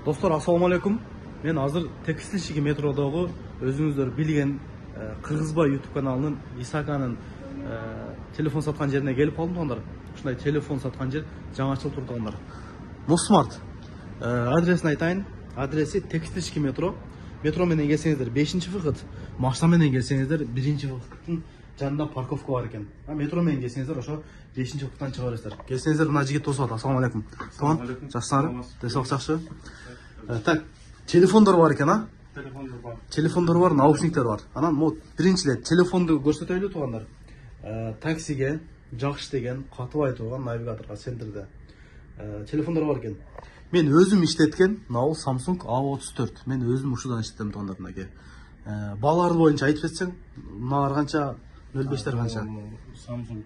Достор, ассаламу алейкум. Мен азыр текстильщики метродогу өзүңүздөр билген Кыргызбай YouTube каналынын Исаканын телефон саткан жерине келип калдым туугандар. Ушундай телефон саткан жер жаңы ачылып тур туугандар. Мусмарт. Адресин айтайын. Адреси текстильщики метро. Метро менен келсеңиздер 5-выкыт, машина менен келсеңиздер 1-выкыттын жанында парковка бар экен. Метро менен келсеңиздер ошо 5-выкыттан чыга бересиздер. Келсеңиздер мына жигит тосуп атат. Ассаламу алейкум. Тууган, жакшысыңарбы? Десок жакшы. Так, телефондар бар екен, а? Телефондар бар, наушниктер бар. Анан, биринчиле телефонду көрсөтөлү туугандар. Таксиге жакшы деген катыбай турган навигаторго центрде телефондар бар екен. Мен өзүм иштеткен Naul Samsung A34. Мен өзүм ушудан иштеттим туугандар мынакей. Баалары боюнча айтып кетсең, мыналар канча, 05тер канча? Samsung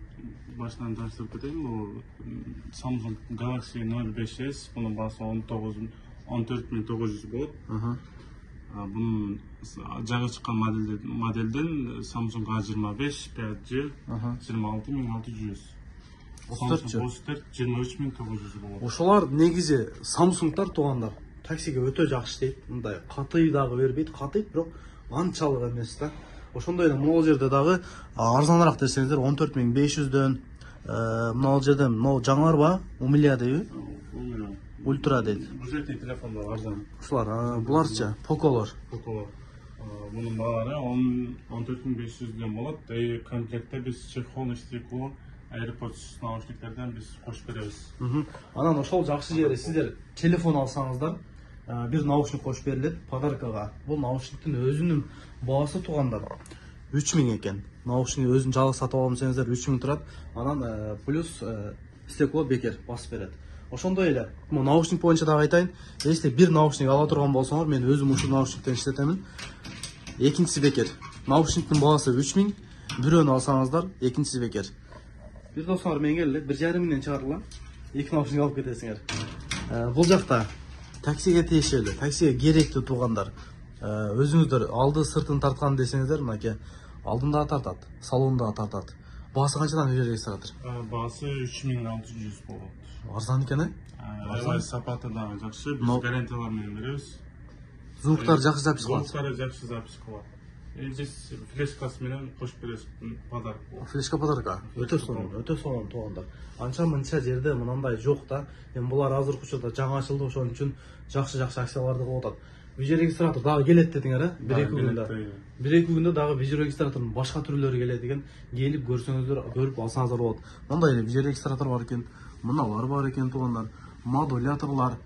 baştan tanıştırıp кетейин. Bu Samsung Galaxy 05s, bunun baası 14900 болот. Bunun жаңы чыккан моделден Samsung A25, 5G 26600. 34 23900 болот. Ошолар негизи Samsung'тар туугандар. Таксиге өтө жакшы дейт. Мындай катый дагы бербейт, катыйт, бирок анчалык эмес да. Ошондой эле могул жерде дагы арзаныраак десеңиздер 14500дөн, могул жерде могул жаңылар ба? Умилия дейби? Ультра дейт. Бюджетный телефондар арзан. Ушулар, буларчы, Poco'лор. Bunun bağları 14500'den болот. Komplekte biz чехол, стекло, AirPods наушниктерден biz коşуп беребиз. Анан ошол жакшы жери сиздер телефон алсаңыздар, бир наушник коşуп берилет подаркага. Бул наушниктин өзүнүн баасы туугандар 3000 экен. Наушник өзүн жалгыз сатып алам десеңиздер 3000 турат. Анан плюс стекло бекер басып берет. Ошондой эле, бул наушник боюнча дагы айтайын. Если бир наушник ала турган болсоңор, мен өзүм ушул наушниктен иштетемин. Экинчиси бекер. Наушниктин баасы 3000, бирөөнү алсаңыздар, экинчиси бекер. Бир досуңар менен келе, 1,5 миңден чыгарылам. 2 наушник алып кетесиңер. Бул жакта таксиге тиешелүү, таксиге керектүү туугандар. Өзүңүздөр алды сыртын тарткан десеңиздер, мынакей алдында тартат, салонда тартат. Баасы канчадан регистратор? Баасы 3600 болот. Арзан экен, э? Арзан, сапаты дагы жакшы, биз гарантиялар менен беребиз. Звуктар жакшы запись кылат. Звуктары жакшы запись кылат. Здесь флешкасы менен кошуп беребиз, подарок болот. Флешка подарка. Өтө сонун туугандар. Анча-мынча жерде мынандай жок да. Эми булар азыркы учурда жаңы ачылды, ошон үчүн жакшы акцияларды кылып атат. Видеорегистратор дагы келет дедиңер, э? 1-2 күндө. 1-2 күндө дагы видеорегистратордун башка түрлөрү келет экен. Келип көрсөңүздөр, көрүп алсаңыздар болот. Мындай эле видеорегистратор бар экен, мыналар бар экен туугандар. Модуляторлар,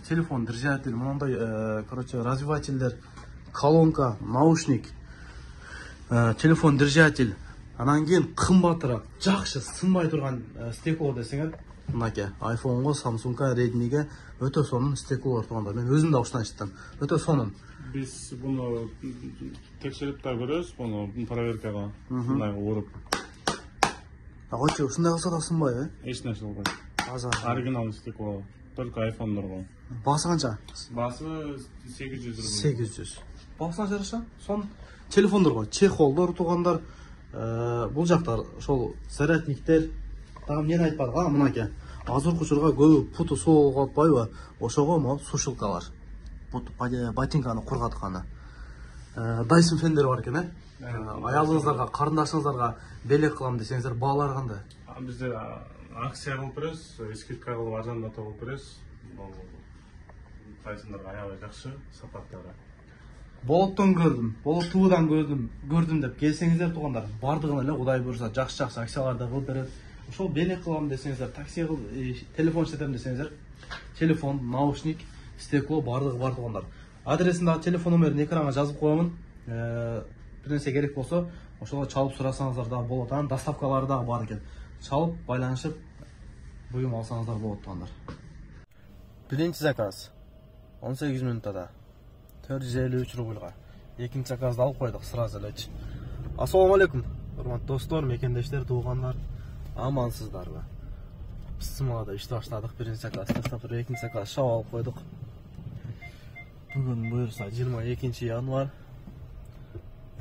телефон держатель, мындай, развивательдер, колонка, наушник, телефон держатель. Анан кийин кымбатыраак, жакшы сынбай турган стекло десеңер, мынакей iPhone'го, Samsung'га, Redmi'ге өтө сонун стеклолор туугандар. Мен өзүм да ушундан иштеттим. Өтө сонун. Биз буну текшерип да көрөбүз, буну проверкага мындай уруп. Койчу, ушундай кылса да сынбай, э? Эч нерсе болбойт. Оригинал стекло, только iPhone'дорго. Баасы канча? Баасы 800 рубль. 800. Баасына жараша, сон телефондорго чехолдор туугандар. Бул жакта ошол зарядниктер, дагы эмнени айтпадык, мынакей. Азыркы учурга көбү путу суу калып атпайбы? Ошого могу сушилкалар. Ботинканы кургатканы. Dyson фендер бар экен, э? Аялыңыздарга, карындашыңыздарга белек кылам десеңиздер, баалары кандай? Бизде акция кылып беребиз, скидка кылып арзандатып алып беребиз. Дайсондарга аябай жакшы, сапаттары. Болоттон көрдүм, болот туудан көрдүм деп келсеңиздер туугандар, бардыгын эле Кудай буйруса жакшы акцияларды кылып берет. Ошол белек кылам десеңиздер, такси телефон иштетем десеңиздер, телефон, наушник, стекло бардыгы бар туугандар. Адресин дагы телефон номерин экранга жазып коемун. Бир нерсе керек болсо, ошого чалып сурасаңыздар дагы болот. Анан доставкалары дагы бар экен. Чалып, байланышып, буюм алсаңыздар болот туугандар. Биринчи заказ 18 минутада 453 рубльга. Экинчи заказды алып койдук сразу элечи. Ассаламу алейкум. Урматтуу достор, мекендештер, туугандар, амансыздарбы? Биз смалада ишти баштадык. Биринчи заказ тастап туруп, экинчи заказ шап алып койдук. Бүгүн буюрса 22 январь.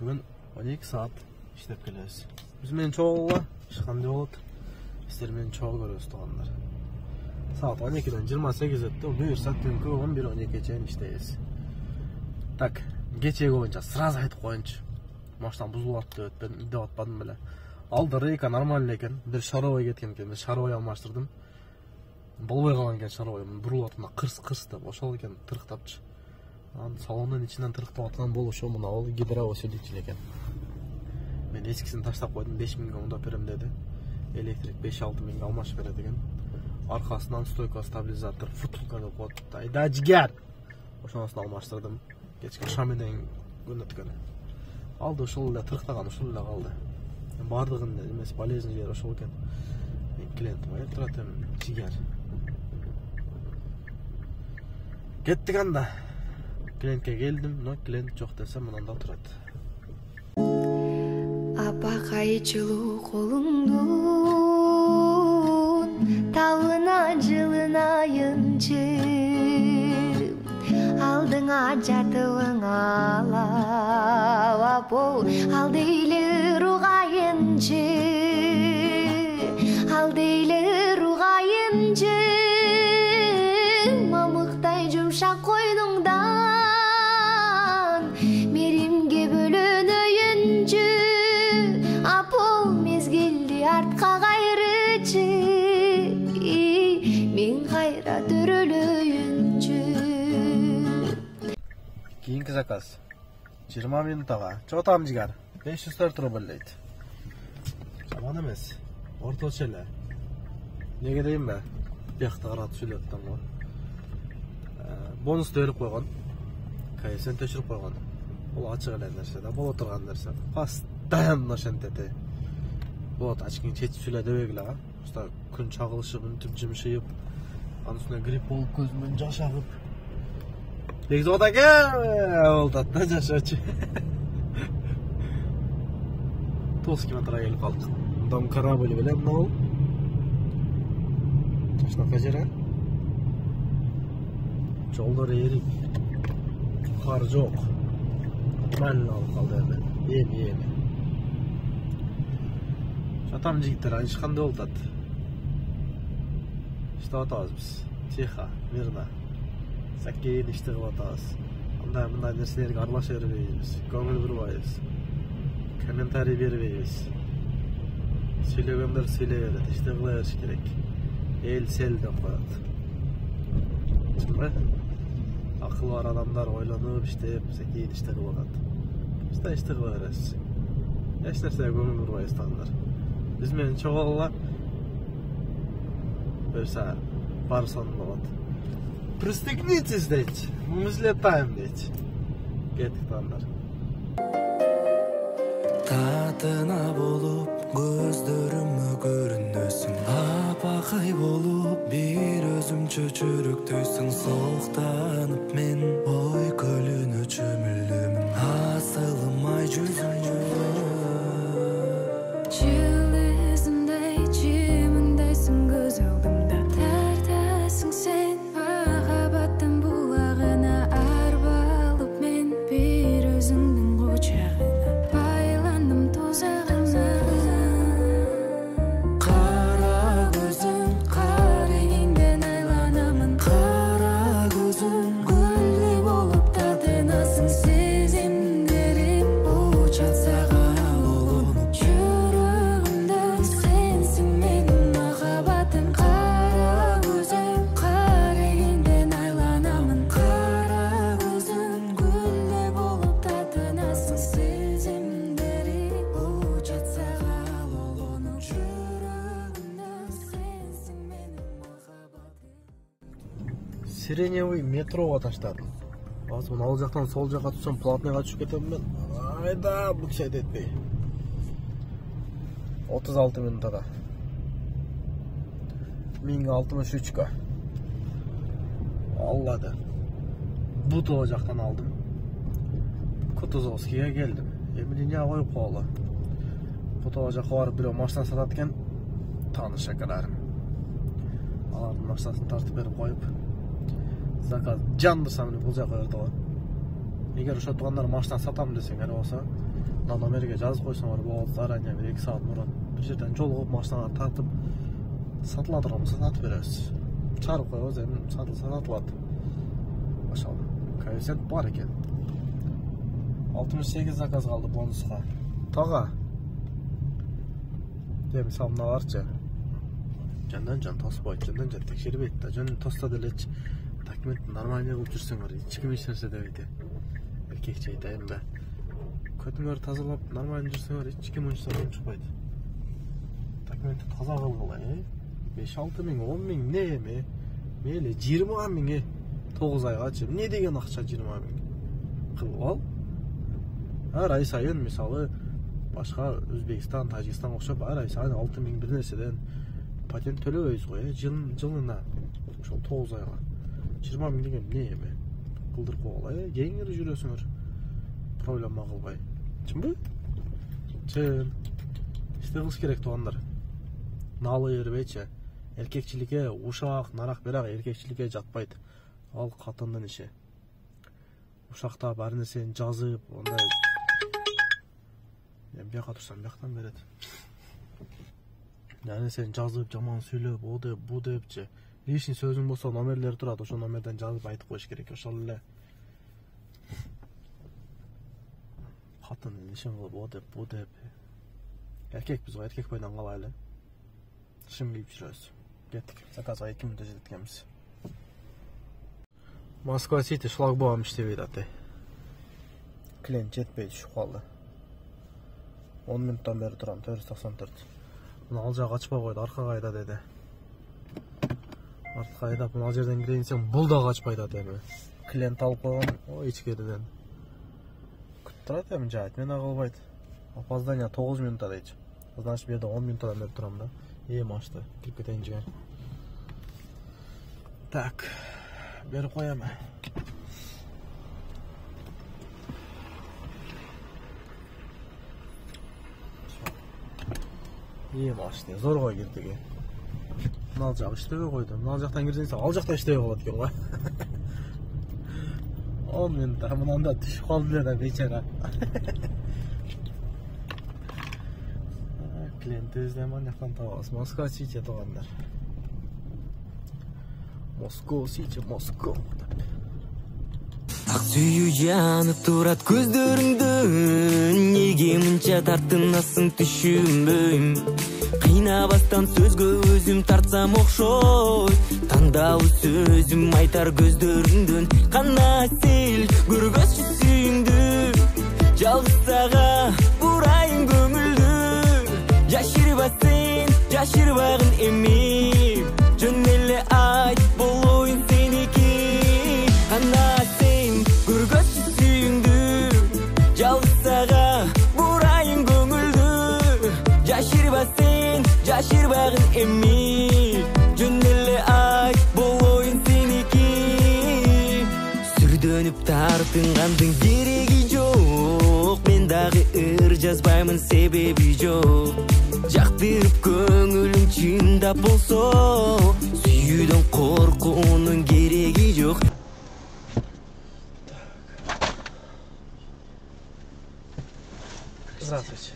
Бүгүн 12 саат иштеп келебиз. Биз менен чогуу иш кандай болот? Сиздер менен чогуу көрөбүз туугандар. Saat 12'den 28 öttü. Buyursak dünkü 11-12'ye çeyin işteyiz. Tak, geçeği boyunca sırası aytıp koyunç. Maçtan buzulup öt, ben ide atmadım bile. Aldı Reyka normal eken, bir şarovaya getken eken, bir şarovaya almaştırdım. Bolbay kalan eken şarovaya, burulup atımda kırs da boşal eken, tırıktapçı. Salonun içinden tırıktap atkan boluşu, muna ol gidra söyleyicil eken. Ben eskisini taşlap koydum, 5 minga onda perem dedi. Elektrik 5-6 minga almaş veredi eken. Arkasından stoyka stabilizatör fırtılkanı koyduk da, da ciger! Oşanasını almaştırdım. Geçki şamiden göndetken. Aldı uşuluyla tırıktağın uşuluyla kaldı. Bardığın emesi balezin jeri uşul eken. Klientim ayıp duratım ciger. Kettik anda. Klientke geldim, no klient çok desem mınanda oturat. Apakay çulu kolumdun tavına cılınayınca aldığına cadığın ala bol aldıylı ruğayınca aldıylı ruğayınca mamıktay cümşak koynungdan merimge bölünöyünce apo mezgildi artka gayrıcı men gayra dörölöyünce. Keyinki zakaz. 20 minutaga. Çoğutam cigar. 504 rubl deydi. Şaman emes. Ortaça ele. Nege deyim be? Biyakta qarat söyleyottan o. Bonus da verip koygan. KS'ni teşirip koygan. Ol açık ele nerse de, bol oturgan nerse. Pastayan noşenteti. Bot açıkın çeç süle dövegila. Usta gün çağılışıp, tüm cimşiyip. Anın üstüne grip olup gözümün caş ağıp. Lekzi oda gel oldu da caş açı. Toz kilometre gelip kaldık. Dam kara böyle bile ne ol? Taşna kacera. Жолдор эрик. Кар жок. Нормально алып калды эми. Эми. Жатам жигиттер, еш кандай болуп атат? Иштеп атабыз биз. Тихо, мирно. Сакейин ишти кылып атабыз. Мындай нерселерге аралаша бербейбиз. Көңүл бурбайбыз. Комментарий бербейбиз. Сүйлөгөндөр сүйлөй берет, ишти кыла бериш керек. Эл сел деп коет. Чынбы? Akıl var adamlar oylanıp işte sekiyin işte kıvakat. İşte işte kıvakarız. Hiç nerseye gömül vurmayız tanılar. Biz men çok oğullar böylese bar sonunda vat. Pристегнитесь deyç. Мы взлетаем deyç. Kettik tanılar. Татына болуп көздөрүмө көрүнөсүң, апакай болуп бир өзүмчө чүрүктөйсүң. Соктанып мен ой көлүнө чөмүлдүм, асылмай жүзүңө. Жылдызымдай чиминдейсиң көз алдымда, тартасың сен махабаттын булагына. Арбалып мен бир өзүңдүн кучагына. Сиреневый метроға таштадым. Азмын ал жақтан сол жаққа түссем платныйға түшіп кетемін мен. Айда бүкшет етпей. 36 минутада. 1063-ка. Аллады. Бутова жақтан алдым. Кутузовскийге келдім. Еміліне қойып қолы. Бутова жаққа барып біреу машина сататкен таныш шакаларым. Алардың машинасын тартып беріп қойып. Заказ жандырсам деп бұл жаққа өрді. Егер ұша туғандар машина сатам десең әрі болса, номерге жазып қойсаңар болады, заранее 2 сағат бұрын. Bir жерден жол қойып машинаға тартып сатыла тұрған болса сатып бересіз. чарып коебуз, эми сатылат. Машалла. Коэффициент бар экен. 68 заказ калды бонуска. Тага. Эми самналарчы. Жан тоспойт, жан текшербейт да. Жөн тоста делеч документ нормальный кылып жүрсөңөр, эч ким эч нерсе дебейт. Эркекче айтайын ба. Көтүңөр тазалап, нормальный жүрсөңөр, эч ким унчтан чыкпайт. Документти таза кылгыла, 5-6 миң, 10 миң не эми? Мейли 20 миң 9 айгачы. Не деген акча 20 миң? Кылып ал. Ар ай сайын мисалы башка Өзбекстан, Тажикстан окшоп ар ай сайын 6 миң бир нерседен патент төлөбөйбүз го, жылына. Ошол 9 айга 20 миң деген не эми? Кылдырып койгула, кеңири жүрөсүңөр. Проблема кылбай. Чынбы? Чын. Иште кылыш керек туугандар. Налы бербейчи. Эркекчиликке ушак, нарак берак эркекчиликке жатпайт. Ал катындын иши. Ушакта бар нерсени жазып, ондай. Эми бияка турсам бияктан берет. Нерсени жазып, жаман сүйлөп, о деп, бу депчи. Лишний сөзүң болсо номерлер турат, ошол номерден жазып айтып коюш керек. Ошол эле. Катындын ишин кылып, о деп, бу деп. Эркекпиз го, эркек бойдон калайлы. Шым кийип жүрөбүз. Кеттик. Заказга 2 мүнөттө жетип келебиз. Москва Сити шлагбаум иштебейт аты. Клиент жетпей түшүп калды. 10 мүнөттөн бери турам, 494. Мына ал жак ачпай койду, аркага айда деди. Артка айдап, мына жерден кирейин десем, бул да ачпайт аты эми. Клиент алып койгон, ичкериден. Күтүп турат эми жайт, мен кылбайт. Опоздание 9 минутта дейт. Значит, бу жерде 10 минуттан бери турам да. Машты, кирип кетейин жигер. Так, берип коем. Машты, зоргой кирдик. Мына жак иштебей койду. Мына жактан кирсең, ал жакта иштебей калат экен го. 10 минутта мынанда түшүп калды да бечара. Клиентибизди аман жактан табабыз. Москва Сити туугандар. Москва Сити, Москва. Ак сүйүү жанып турат көздөрүңдөн, неге мынча тартынасың түшүнбөйм. Кыйнабастан сөзгө өзүм тартсам окшойт, тандалуу сөзүм айтар көздөрүңдөн. Кана сел көргөзчү сүйүңдү, жалгыз сага бурайын көңүлдү. Жашырбасын, жашырбагын эми, жөн эле айт, болоюн сеники. Кана сен көргөзчү сүйүңдү, жалгыз сага бурайын көңүлдү. Жашырбасын, жашырбагын эми, жөн эле айт, болоюн сеники. Сүрдөнүп тартынгандын кереги жок, мен дагы ыр жазбаймын, себеби жок. Жактырып көңүлүң чындап болсо, сүйүүдөн коркуунун кереги жок. Здравствуйте.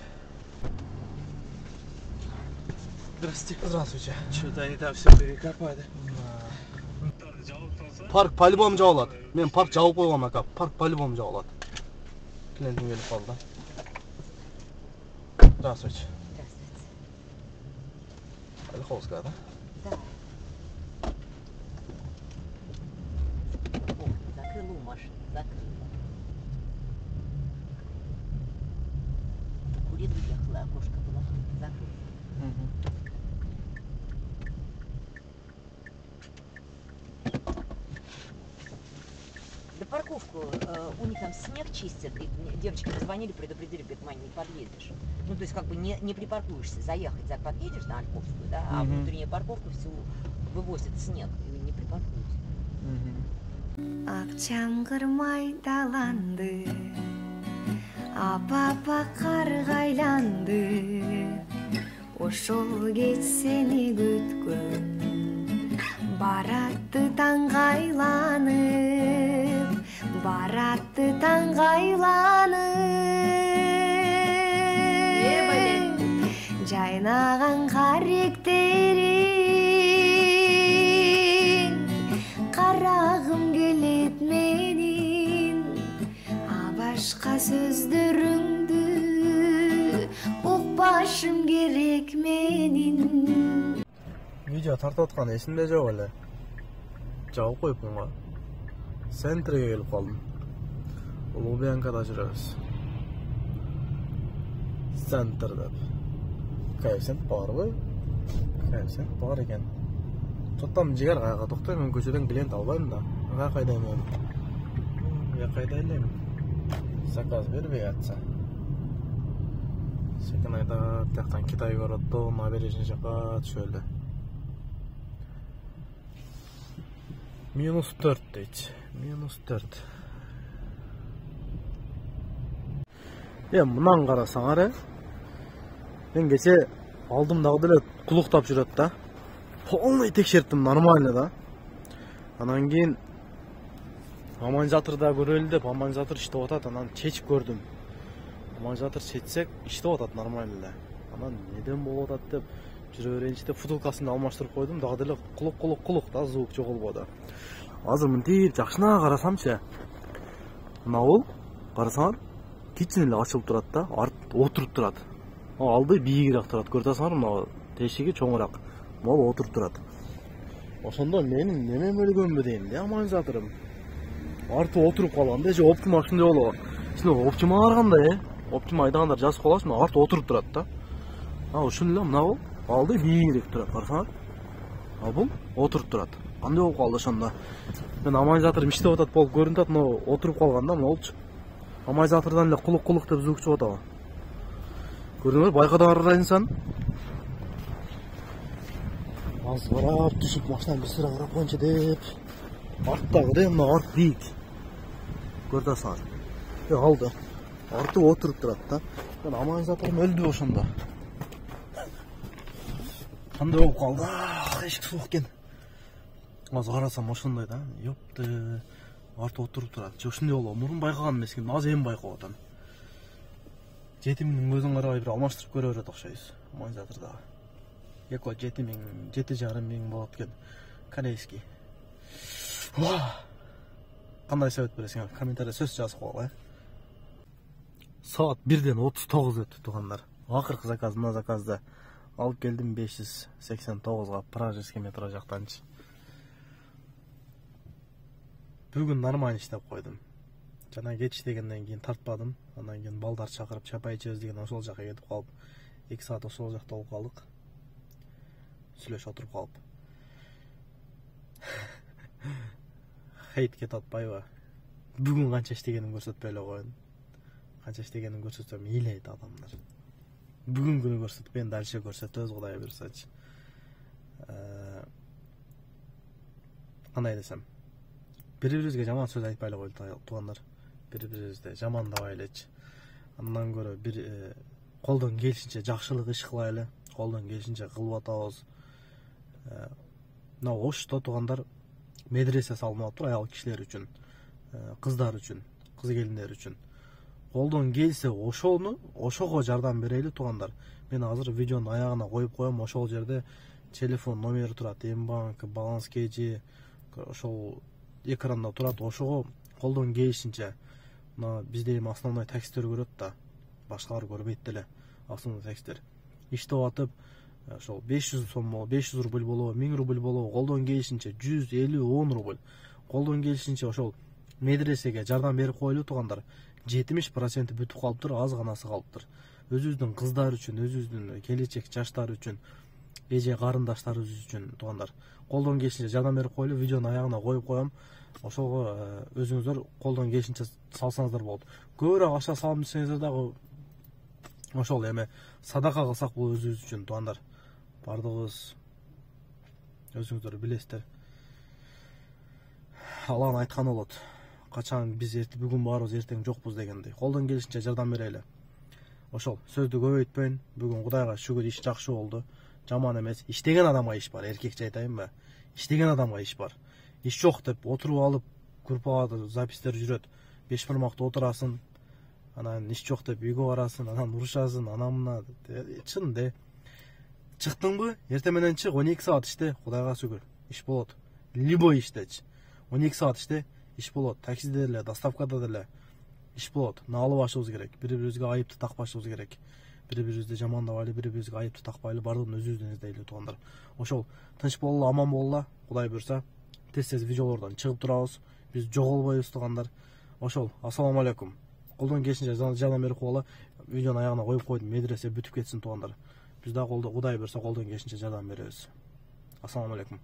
Здравствуйте. Здравствуйте. Что-то они там все перекопали. Парк по-любому жабылат. Мен парк жабып койгом ака. Парк по-любому жабылат. Клиентим келип калды. Здравствуйте. Ольховская, да? Да. О, закрыла машину, закрыла. Курит уехала, окошко было закрыто. Да парковку, у них там снег чистят, и девочки позвонили, предупредили, говорит, Мань, не подъедешь. Ну, то есть, как бы не припаркуешься, заехать, подъедешь на Ольховскую, да, а внутренняя парковка всю вывозит снег, и не припаркуешься. Акчам майдаланды, апа кар кайланды, ошол кеч сени күткөн, баратты таңгайланып, баратты таңгайланып, жайнаган каректери башка сөздөрүңдү укпашым керек менин. Видео тартып аткан эсимде жок эле. Жабып коюпмун го. Центрге келип калдым. Лубянкада жүрөбүз. Центр деп. Коэффициент барбы? Коэффициент бар экен. Тоттам жигер каяка токтой, мен көчөдөн клиент албайм да. Кайда мен? Я кайда элем? Заказ бербей атса. Секен айда тактан Китай городдо набережный жака түшөлдү. -4 дейт. -4. Мындан карасаңар, мен кече алдымдагы деле кулуктап жүрөт да. Полный текшерттим, нормально да. Анан кийин Аманжатырда көрөлү деп, Аманжатыр иштеп атат, анан чечип көрдүм. Аманжатыр чечсек иштеп атат нормально эле. Анан неден болуп атат деп жүрө берейинчи деп футулкасын алмаштырып койдум, дагы деле кулук да, звук жоголбоду. Азыр мынтип жакшына карасамчы, мына бул карасаңар кичине эле ачылып турат да, отуруп турат. Алды бийигирээк турат, көрүп атасыңар, мына тешиги чоңураак. Мол отуруп турат. Ошондо менин немем өлгөнбү дейм да, Аманжатырым. Арты отуруп калганда же оптима ушундай болобу. Сине оптима аргандай, оптима айдагандар жазып каласың, арты отуруп турат да. Ушун эле мына бул алды бийигирээк турат, карасаңар. Бул отуруп турат. Кандай болуп калды ошондо? Мен Аманжатырым иштеп атат болуп көрүнүп атат, но отуруп калганда болчу. Аманжатырдан эле кулук деп звук чыгып атабы. Көрдүңөр, байкадыңар разницаны? Аз карап түшүп машинаны бир сыра карап коюнчу деп. Арттагы да мына арт бийик. Көрүп атасыңар. Алды. Арты отуруп турат да. Мен Аманжатырым өлдү ошондо. Кандай болуп калды? Эшик суук экен. Азыр карасам ошондой да. Ёпты. Арты отуруп турат. Же ушундай болобу? Мурун байкаган эмес экен, азыр эми байкап атам. 7000 көзүн карабай бир алмаштырып көрө берет окшойбуз. Аманжатырдагы. Эко 7000, 7,5 болот экен. Корейский. Кандай совет бересиң? Комментарийде сөз жазып койгула. Саат 1:39 өттү туугандар. Акыркы заказ, мына заказды алып келдим 589га Пражский метро жактанчы. Бүгүн нормально иштеп койдум. Жана кеч иштегенден кийин тартпадым. Андан кийин балдар чакырып чапай ичебиз деген ошол жака кетип калып, 2 саат ошол жакта болуп калдык. Сүйлөшүп отуруп калып. Хейт кетип атпайбы? Бүгүн канча иштегенин көрсөтпөй эле коеюн. Канча иштегенин көрсөтсөм ыйлайт адамдар. Бүгүн күнү көрсөтпөйүн, дальше көрсөтөбүз, Кудай буйрсачы. Кандай десем? Бири-бирибизге жаман сөз айтпай эле коелу туугандар. Бири-бирибизди жамандабай элечи. Андан көрө бир колдон келишинче жакшылык иш кылайлы, колдон келишинче кылып атабыз. Мына Ошто туугандар медресе салынып атыр аял кишилер үчүн, кыздар үчүн, кыз келиндер үчүн. Колдон келсе ошого жардам берели туугандар. Мен азыр видеонун аягына коюп коем, ошол жерде телефон номери турат, Мбанк, баланс KG, ошол экранда турат, ошого колдон келишинче. Мына бизде эми основной текстер көрөт да, башкалар көрбөйт деле. Основной текстер иштеп атып, ошол 500 сом болобу, 500 рубль болобу, 1000 рубль болобу, колдон келишинче 150, 10 рубль. Колдон келишинче ошол медресеге жардам берип коелу туугандар. 70% бүтүп калыптыр, аз ганасы калыптыр. Өзүбүздүн кыздар үчүн, өзүбүздүн келечек жаштар үчүн, эже карындаштарыбыз үчүн туугандар. Колдон келишинче жардам берип коелу, видеонун аягына коюп коем. Ошого өзүңүздөр колдон келишинче салсаңыздар болот. Көбүрөөк акча салам десеңиздер дагы ошол эми садака кылсак бул өзүбүз үчүн туугандар. Бардыгыбыз өзүңүздөр билесиздер. Алланын айтканы болот. Качан биз бүгүн барыбыз, эртең жокпуз дегендей. Колдон келишинче жардам берели. Ошол сөздү көбөйтпөйүн. Бүгүн Кудайга шүгүр иш жакшы болду. Жаман эмес. Иштеген адамга иш бар, эркекче айтайынбы? Иштеген адамга иш бар. Иш жок деп отуруп алып, группага запистер жүрөт. 5 бармакта отурасың. Анан иш жок деп үйгө барасың, анан урушасың, анан мына. Чын де. Чыктыңбы? Эртең менен чык, 12 саат иште, Кудайга шүгүр. Иш болот. Любой иштечи. 12 саат иште, иш болот. Таксиде деле, доставкада деле. иш болот. Наалыбашыбыз керек. Бири-бирибизге айыпты такпашыбыз керек. Бири-бирибизди жамандабайлы, бири-бирибизге айыпты такпайлы, бардыгын өзүбүздөн издейли туугандар. Ошол тынч бололу, аман бололу. Кудай буйрса, тез-тез видеолордон чыгып турабыз. Биз жоголбойбуз туугандар. Ошол, ассаламу алейкум. Колдон келишинче жардам берип коелу. Видеонун аягына коюп койдум, медресе бүтүп кетсин туугандар. Биз да Кудай буйрса колдон келишинче жардам беребиз. Ассаламу алейкум.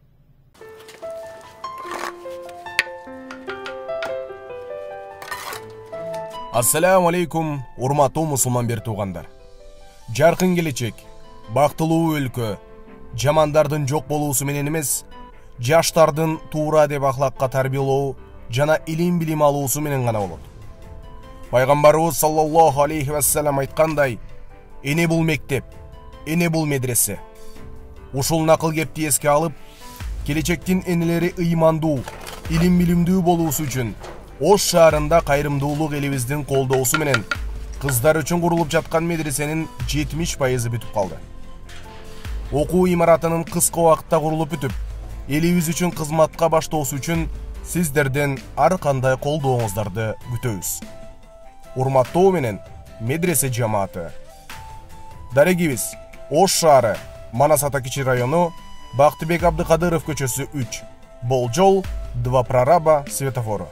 Ассаламу алейкум, урматтуу мусулман бер туугандар. Жаркын келечек, бактылуу өлкө, жамандардын жок болуусу менен эмес, жаштардын туура деп ахлакка тарбиялоо жана илим билим алуусу менен гана болот. Пайгамбарыбыз саллаллаху алейхи ва саллям айткандай, эне бул мектеп, эне бул медресе. Ушул накыл кепти эске алып, келечектин энелери ыймандуу, илим билимдүү болуусу үчүн Ош шаарында кайрымдуулук элибиздин колдоосу менен кыздар үчүн курулуп жаткан медресенин 70% бүтүп калды. Окуу имаратынын кыска убакытта курулуп бүтүп, элибиз үчүн кызматка баштоосу үчүн сиздерден ар кандай колдооңуздарды күтөбүз. Урматтоо менен медресе жамааты. Дарегибиз, Ош шаары, Манас ата кичи району, Бактыбек Абдыкадыров көчөсү 3. Болжол, 2 прораба, светофору.